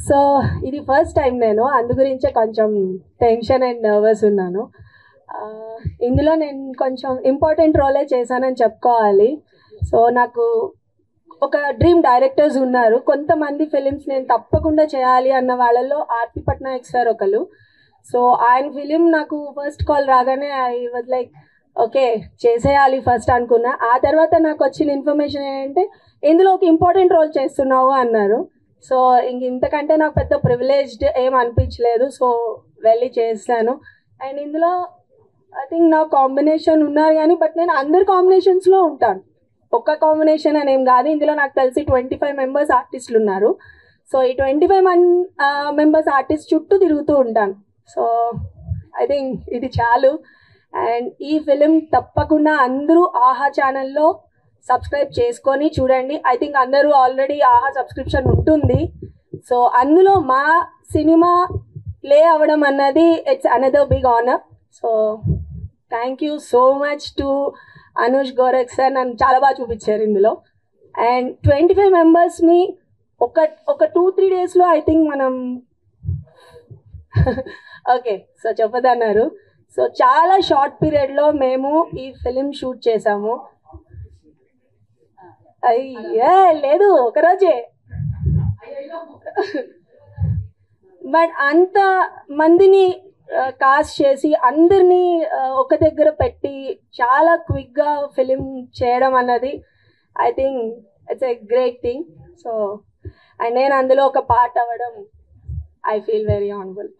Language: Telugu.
సో ఇది ఫస్ట్ టైం నేను అందు గురించే కొంచెం టెన్షన్ అండ్ నర్వస్ ఉన్నాను. ఇందులో నేను కొంచెం ఇంపార్టెంట్ రోలే చేశానని చెప్పుకోవాలి. సో నాకు ఒక డ్రీమ్ డైరెక్టర్స్ ఉన్నారు. కొంతమంది ఫిలిమ్స్ నేను తప్పకుండా చేయాలి అన్న వాళ్ళల్లో ఆర్పి పట్నాయక్ సార్ ఒకరు. సో ఆయన ఫిలిం నాకు ఫస్ట్ కాల్ రాగానే ఐ వాజ్ లైక్ ఓకే చేసేయాలి ఫస్ట్ అనుకున్నా. ఆ తర్వాత నాకు వచ్చిన ఇన్ఫర్మేషన్ ఏంటంటే ఇందులో ఒక ఇంపార్టెంట్ రోల్ చేస్తున్నావు అన్నారు. సో ఇంతకంటే నాకు పెద్ద ప్రివిలేజ్డ్ ఏం అనిపించలేదు. సో వెళ్ళి చేశాను. అండ్ ఇందులో ఐ థింక్ నా కాంబినేషన్ ఉన్నారు కానీ బట్ నేను అందరి కాంబినేషన్స్లో ఉంటాను. ఒక్క కాంబినేషన్ అని ఏం కాదు. ఇందులో నాకు తెలిసి 25 మెంబర్స్ ఆర్టిస్టులు ఉన్నారు. సో ఈ 25 మెంబర్స్ ఆర్టిస్ట్ చుట్టూ తిరుగుతూ ఉంటాను. సో ఐ థింక్ ఇది చాలు. అండ్ ఈ ఫిలిం తప్పకుండా అందరూ ఆహా ఛానల్లో సబ్స్క్రైబ్ చేసుకొని చూడండి. ఐ థింక్ అందరూ ఆల్రెడీ ఆహా సబ్స్క్రిప్షన్ ఉంటుంది. సో అందులో మా సినిమా ప్లే అవ్వడం అన్నది it's another big honour. So thank you so much to Anush Gorakh sir. నన్ను చాలా బాగా చూపించారు ఇందులో. అండ్ 25 మెంబర్స్ని ఒక 2-3 డేస్లో ఐ థింక్ మనం ఓకే సో చెప్పదన్నారు. సో చాలా షార్ట్ పీరియడ్లో మేము ఈ ఫిలిం షూట్ చేసాము. అయ్యే లేదు ఒకరోజే. బట్ అంత మందిని కాస్ట్ చేసి అందరినీ ఒక దగ్గర పెట్టి చాలా క్విక్గా ఫిలిం చేయడం అన్నది I think it's a great thing. So and నేను అందులో ఒక పార్ట్ అవ్వడం ఐ ఫీల్ వెరీ ఆనరబుల్.